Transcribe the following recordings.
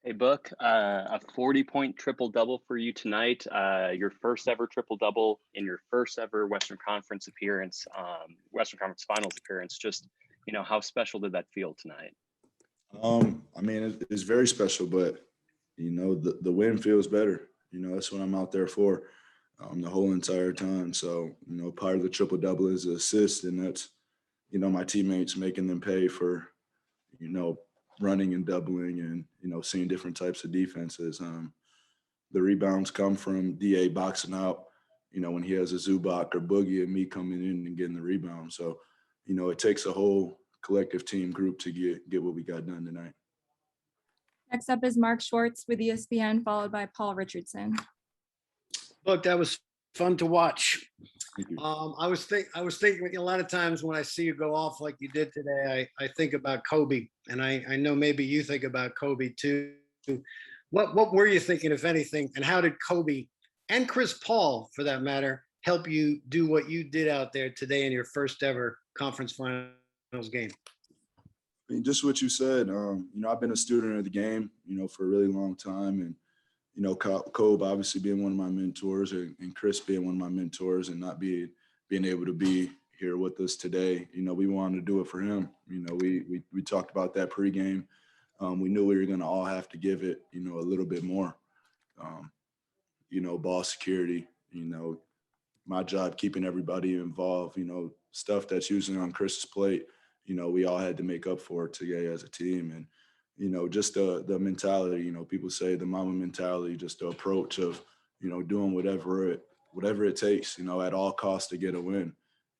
Hey, Book, a 40-point triple-double for you tonight. Your first ever triple-double in your first ever Western Conference appearance, Western Conference Finals appearance. Just, how special did that feel tonight? I mean, it's very special, but, the win feels better. That's what I'm out there for the whole entire time. So, part of the triple-double is the assist, and that's, my teammates making them pay for, running and doubling and, seeing different types of defenses. The rebounds come from DA boxing out, when he has a Zubac or Boogie and me coming in and getting the rebound. So, it takes a whole collective team group to get what we got done tonight. Next up is Mark Schwartz with ESPN, followed by Paul Richardson. Look, that was fun to watch. Thank you. I was thinking a lot of times when I see you go off like you did today, I think about Kobe, and I know maybe you think about Kobe too. What were you thinking, if anything, and how did Kobe and Chris Paul, for that matter, help you do what you did out there today in your first ever conference finals game? I mean, just what you said. I've been a student of the game, for a really long time, and Kobe obviously being one of my mentors, and Chris being one of my mentors, and not being able to be here with us today. We wanted to do it for him. We talked about that pregame. We knew we were going to all have to give it, a little bit more. Ball security. My job keeping everybody involved. Stuff that's usually on Chris's plate. We all had to make up for it today as a team, and just the mentality, people say the Mamba mentality, just the approach of, doing whatever it takes, at all costs to get a win.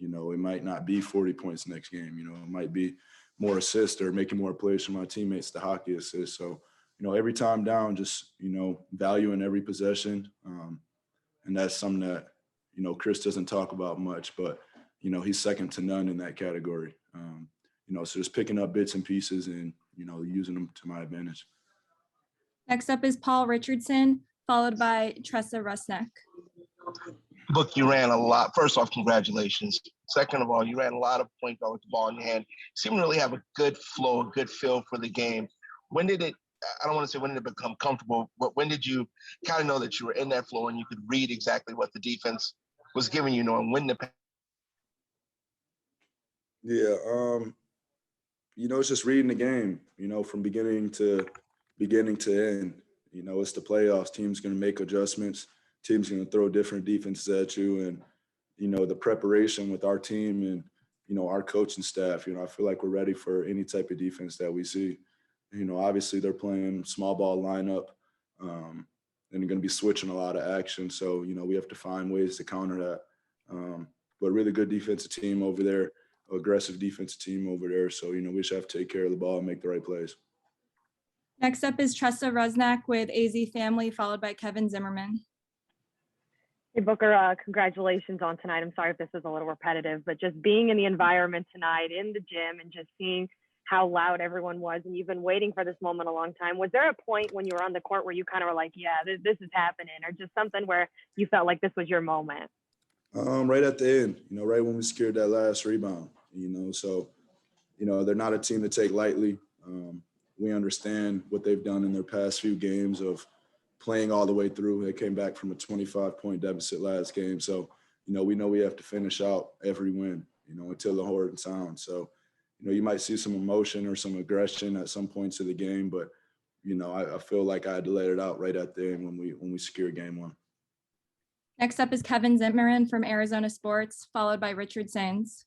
It might not be 40 points next game, it might be more assists or making more plays for my teammates, the hockey assists. So, every time down, just, valuing every possession. And that's something that, Chris doesn't talk about much, but, he's second to none in that category. So just picking up bits and pieces and, using them to my advantage. Next up is Paul Richardson, followed by Tressa Rusnak. Book, you ran a lot. First off, congratulations. Second of all, you ran a lot of point guard with the ball in your hand. You seem to really have a good flow, a good feel for the game. When did it, I don't want to say when did it become comfortable, but when did you kind of know that you were in that flow and you could read exactly what the defense was giving you, knowing when to? Yeah, it's just reading the game, from beginning to end. It's the playoffs. Team's going to make adjustments. Team's going to throw different defenses at you. And, the preparation with our team and, our coaching staff, I feel like we're ready for any type of defense that we see. Obviously they're playing small ball lineup, and they're going to be switching a lot of action. So, we have to find ways to counter that. But really good defensive team over there. Aggressive defensive team over there. So, we just have to take care of the ball and make the right plays. Next up is Tressa Rusnak with AZ Family, followed by Kevin Zimmerman. Hey, Booker, congratulations on tonight. I'm sorry if this is a little repetitive, but just being in the environment tonight in the gym and just seeing how loud everyone was, and you've been waiting for this moment a long time. Was there a point when you were on the court where you kind of were like, yeah, this is happening, or just something where you felt like this was your moment? Right at the end, right when we secured that last rebound, so, they're not a team to take lightly. We understand what they've done in their past few games of playing all the way through. They came back from a 25-point deficit last game. So, we know we have to finish out every win, until the horn sounds. So, you might see some emotion or some aggression at some points of the game, but, I feel like I had to let it out right at the end when we secured game one. Next up is Kevin Zimmerman from Arizona Sports, followed by Richard Sains.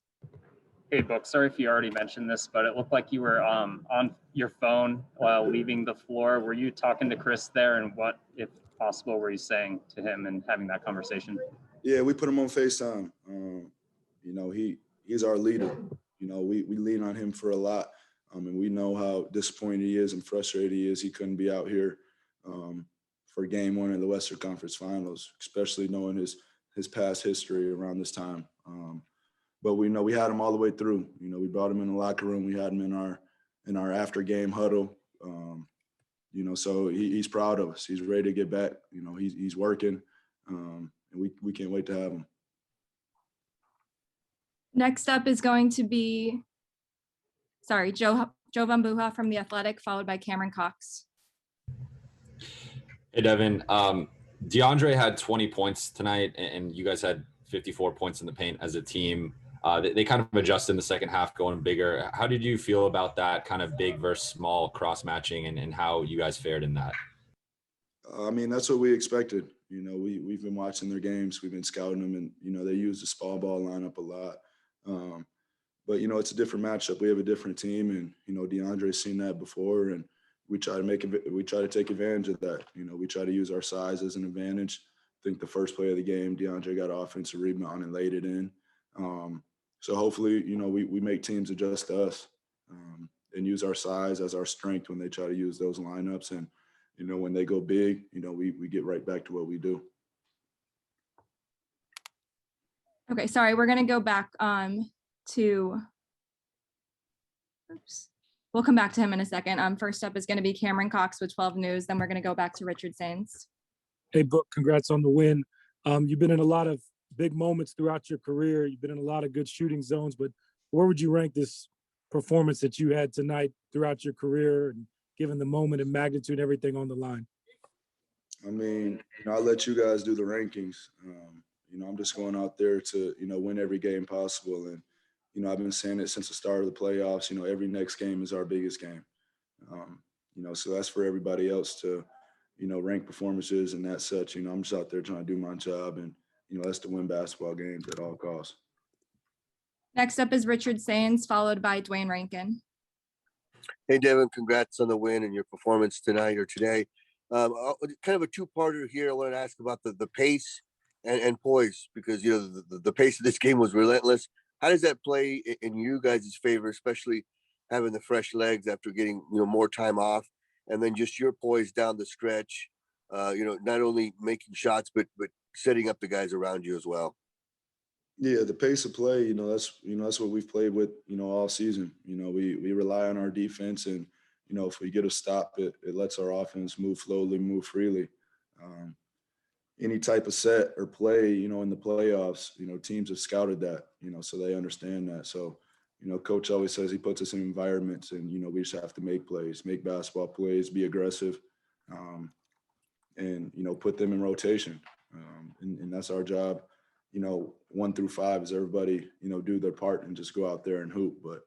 Hey, Book, sorry if you already mentioned this, but it looked like you were on your phone while leaving the floor. Were you talking to Chris there, and what, if possible, were you saying to him and having that conversation? Yeah, we put him on FaceTime. He's our leader. We lean on him for a lot, and we know how disappointed he is and frustrated he is. He couldn't be out here for game one of the Western Conference Finals, especially knowing his past history around this time. But we know we had him all the way through. We brought him in the locker room. We had him in our after game huddle. So he's proud of us. He's ready to get back. He's working, and we can't wait to have him. Next up is going to be, Joe Van Buha from The Athletic, followed by Cameron Cox. Hey, Devin. DeAndre had 20 points tonight, and you guys had 54 points in the paint as a team. They kind of adjusted in the second half, going bigger. How did you feel about that kind of big versus small cross matching, and how you guys fared in that? I mean, that's what we expected. You know, we've been watching their games. We've been scouting them, and, you know, they use the small ball lineup a lot. But, you know, it's a different matchup. We have a different team, and, you know, DeAndre's seen that before, and we try to take advantage of that. You know, we try to use our size as an advantage. I think the first play of the game, DeAndre got an offensive rebound and laid it in. So hopefully, you know, we make teams adjust to us and use our size as our strength when they try to use those lineups. And, you know, when they go big, you know, we get right back to what we do. Okay, sorry, we're gonna go back to, oops. We'll come back to him in a second. First up is gonna be Cameron Cox with 12 News, then we're gonna go back to Richard Sains. Hey, Book, congrats on the win. You've been in a lot of big moments throughout your career. You've been in a lot of good shooting zones, but where would you rank this performance that you had tonight throughout your career, and given the moment and magnitude and everything on the line? I mean, you know, I'll let you guys do the rankings. You know, I'm just going out there to, you know, win every game possible. And, you know, I've been saying it since the start of the playoffs. You know, every next game is our biggest game. You know, so that's for everybody else to, you know, rank performances and that such. You know, I'm just out there trying to do my job, and, you know, that's to win basketball games at all costs. Next up is Richard Sains, followed by Dwayne Rankin. Hey, Devin, congrats on the win and your performance tonight or today. Kind of a two-parter here. I want to ask about the pace and poise, because, you know, the pace of this game was relentless. How does that play in you guys' favor, especially having the fresh legs after getting, you know, more time off, and then just your poise down the stretch, you know, not only making shots, but setting up the guys around you as well? Yeah, the pace of play, you know, that's what we've played with, you know, all season. You know, we rely on our defense, and, you know, if we get a stop, it lets our offense move slowly, move freely. Any type of set or play, you know, in the playoffs, you know, teams have scouted that, you know, so they understand that. So, you know, coach always says he puts us in environments, and, you know, we just have to make plays, make basketball plays, be aggressive, and, you know, put them in rotation. And that's our job. You know, 1 through 5 is everybody, you know, do their part and just go out there and hoop. But,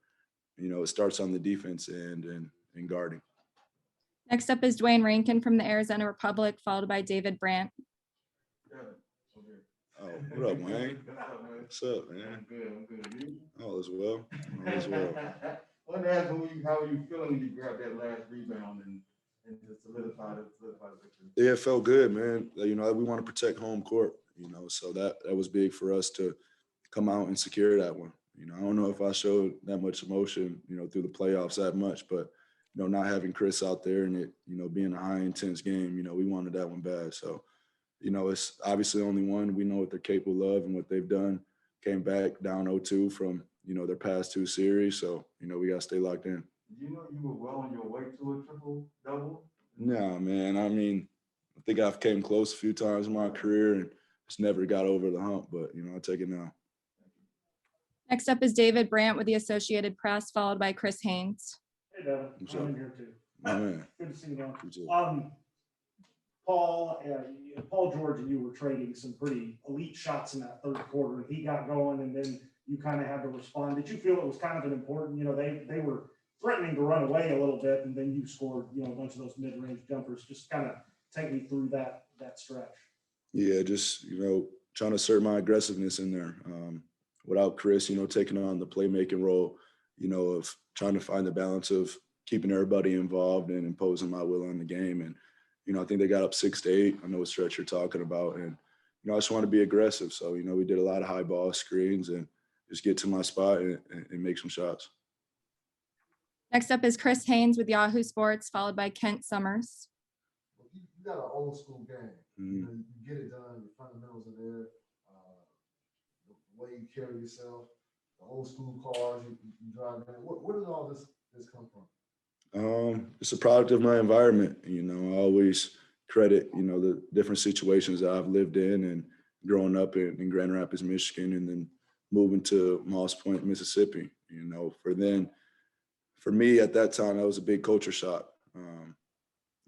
you know, it starts on the defense end and guarding. Next up is Dwayne Rankin from the Arizona Republic, followed by David Brandt. Oh, what up, Wayne? What's up, man? I'm good. All is well. All is well. Wanted to ask how you feeling when you grabbed that last rebound and just solidify the victory? Yeah, it felt good, man. You know, we want to protect home court, you know, so that was big for us to come out and secure that one. You know, I don't know if I showed that much emotion, you know, through the playoffs that much, but, you know, not having Chris out there and it, you know, being a high intense game, you know, we wanted that one bad. So, you know, it's obviously only one. We know what they're capable of and what they've done. Came back down 0-2 from, you know, their past 2 series. So, you know, we got to stay locked in. You know you were well on your way to a triple-double? No, man. I mean, I think I've came close a few times in my career and just never got over the hump. But, you know, I'll take it now. Next up is David Brandt with the Associated Press, followed by Chris Haynes. Hey, Devin. What's I'm up? in here too. My man. Good to see you, What's up? man. Paul George and you were trading some pretty elite shots in that third quarter, and he got going, and then you kind of had to respond. Did you feel it was kind of an important, you know, they were threatening to run away a little bit, and then you scored, you know, a bunch of those mid-range jumpers? Just kind of take me through that stretch. Yeah, just, you know, trying to assert my aggressiveness in there. Without Chris, you know, taking on the playmaking role, you know, of trying to find the balance of keeping everybody involved and imposing my will on the game. And, you know, I think they got up 6-8. I know what stretch you're talking about. And, you know, I just want to be aggressive. So, you know, we did a lot of high ball screens and just get to my spot and make some shots. Next up is Chris Haynes with Yahoo Sports, followed by Kent Summers. You got an old school game. Mm-hmm. You know, you get it done. Your fundamentals are there. The way you carry yourself, the old school cars you drive in. Where does all this come from? It's a product of my environment. You know, I always credit, you know, the different situations that I've lived in and growing up in Grand Rapids, Michigan, and then moving to Moss Point, Mississippi. You know, for me at that time, that was a big culture shock.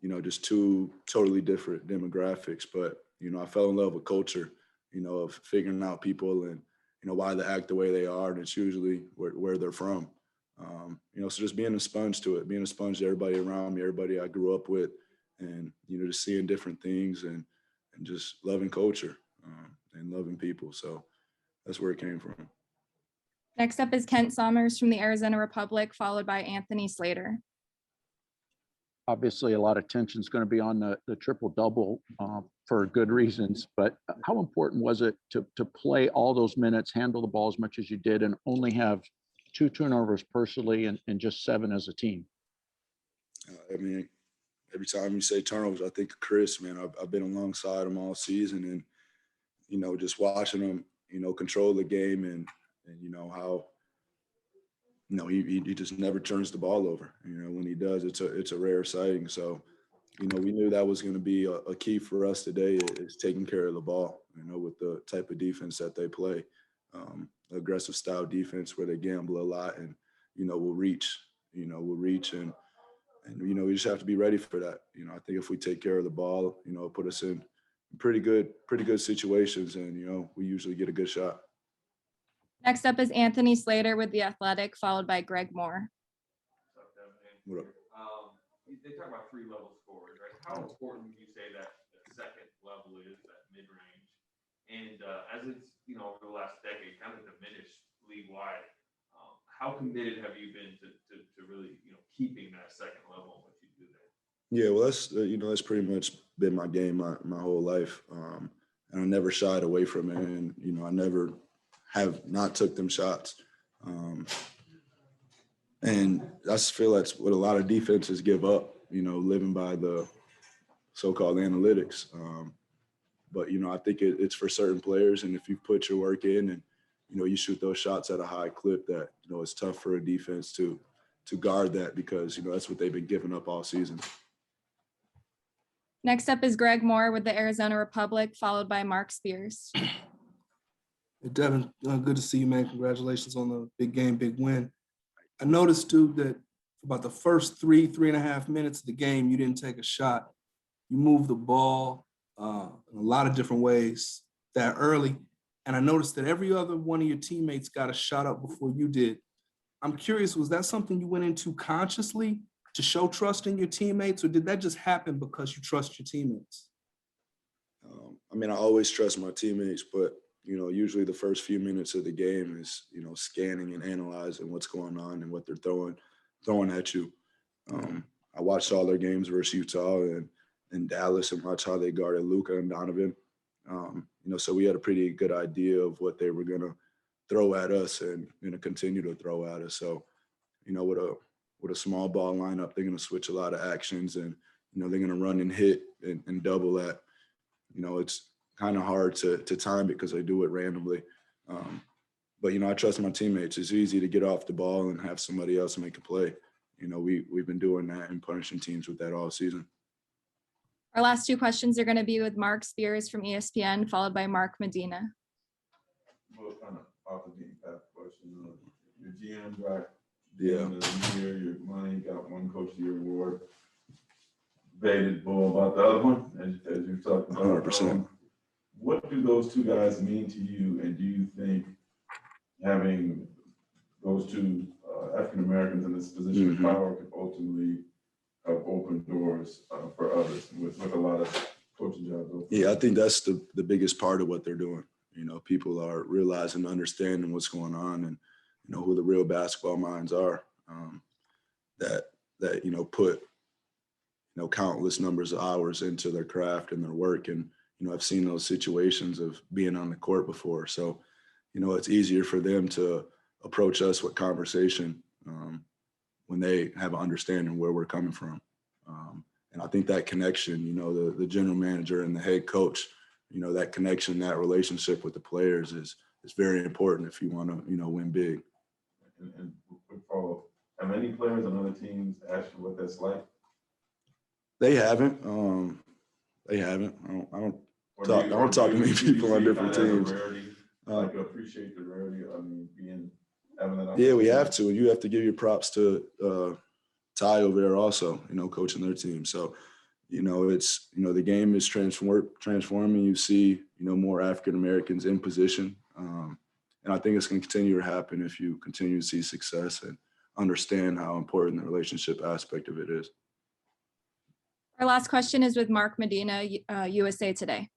you know, just two totally different demographics. But, you know, I fell in love with culture, you know, of figuring out people and, you know, why they act the way they are. And it's usually where they're from. You know, so just being a sponge to it, being a sponge to everybody around me, everybody I grew up with, and, you know, just seeing different things and just loving culture and loving people. So that's where it came from. Next up is Kent Sommers from the Arizona Republic, followed by Anthony Slater. Obviously, a lot of tension is going to be on the triple-double for good reasons, but how important was it to play all those minutes, handle the ball as much as you did, and only have 2 turnovers personally and just 7 as a team? I mean, every time you say turnovers, I think of Chris, man. I've been alongside him all season, and, you know, just watching him, you know, control the game and you know, how, you know, he just never turns the ball over. You know, when he does, it's a rare sighting. So, you know, we knew that was going to be a key for us today is taking care of the ball, you know, with the type of defense that they play. Aggressive style defense where they gamble a lot and, you know, we'll reach and, you know, we just have to be ready for that. You know, I think if we take care of the ball, you know, it'll put us in pretty good situations and, you know, we usually get a good shot. Next up is Anthony Slater with the Athletic, followed by Greg Moore. What up? They talk about 3-level scorers, right? How important would you say that the second level is, that mid-range? And as it's, you know, over the last decade, kind of diminished league-wide, how committed have you been to really, you know, keeping that second level and what you do there? Yeah, well, that's, you know, that's pretty much been my game my whole life. And I never shied away from it. And, you know, I never have not took them shots. And I just feel that's what a lot of defenses give up, you know, living by the so-called analytics. But, you know, I think it's for certain players. And if you put your work in and, you know, you shoot those shots at a high clip that, you know, it's tough for a defense to guard that because, you know, that's what they've been giving up all season. Next up is Greg Moore with the Arizona Republic, followed by Mark Spears. Hey, Devin, good to see you, man. Congratulations on the big game, big win. I noticed, too, that about the first 3.5 minutes of the game, you didn't take a shot. You moved the ball in a lot of different ways that early. And I noticed that every other one of your teammates got a shot up before you did. I'm curious, was that something you went into consciously to show trust in your teammates, or did that just happen because you trust your teammates? I mean, I always trust my teammates, but, you know, usually the first few minutes of the game is, you know, scanning and analyzing what's going on and what they're throwing at you. I watched all their games versus Utah and Dallas and watched how they guarded Luka and Donovan. You know, so we had a pretty good idea of what they were going to throw at us and going to continue to throw at us. So, you know, with a small ball lineup, they're going to switch a lot of actions and, you know, they're going to run and hit and double that. You know, it's kind of hard to time it because they do it randomly. But, you know, I trust my teammates. It's easy to get off the ball and have somebody else make a play. You know, we've been doing that and punishing teams with that all season. Our last 2 questions are going to be with Mark Spears from ESPN, followed by Mark Medina. Well, kind of off the beaten path question. Your GM got Yeah. the year, your money, got one Coach of the Year award. Debated Bull about the other one, as you talked about. 100%. What do those two guys mean to you, and do you think having those two African Americans in this position of power could ultimately open doors for others with a lot of coaching jobs open? Yeah, I think that's the biggest part of what they're doing. You know, people are realizing, understanding what's going on and, you know, who the real basketball minds are that, you know, put, you know, countless numbers of hours into their craft and their work. And, you know, I've seen those situations of being on the court before. So, you know, it's easier for them to approach us with conversation when they have an understanding where we're coming from. And I think that connection, you know, the general manager and the head coach, you know, that connection, that relationship with the players is very important if you want to, you know, win big. And quick follow-up, have any players on other teams asked you what that's like? They haven't. I don't talk to many people on different teams. Like appreciate the rarity. I mean, having that. Yeah, we have to. And you have to give your props to Ty over there also, you know, coaching their team. So, it's, the game is transforming. You see, more African Americans in position. And I think it's going to continue to happen if you continue to see success and understand how important the relationship aspect of it is. Our last question is with Mark Medina, USA Today.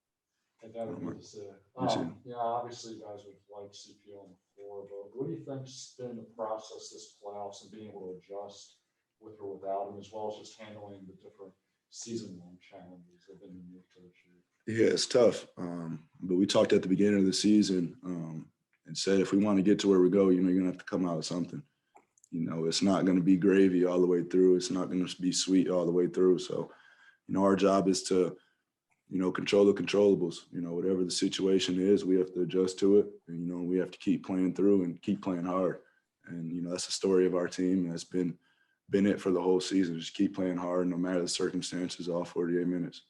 Hey, Devin, good to see you. Obviously, you guys would like CPO on the floor, but what do you think's been the process this playoffs and being able to adjust with or without him, as well as just handling the different season-long challenges that have been unique to this year? Yeah, it's tough. But we talked at the beginning of the season and said if we want to get to where we go, you're going to have to come out with something. It's not going to be gravy all the way through. It's not going to be sweet all the way through. So, our job is to, control the controllables. Whatever the situation is, we have to adjust to it. And, we have to keep playing through and keep playing hard. And, that's the story of our team. And that's been it for the whole season. Just keep playing hard no matter the circumstances, all 48 minutes.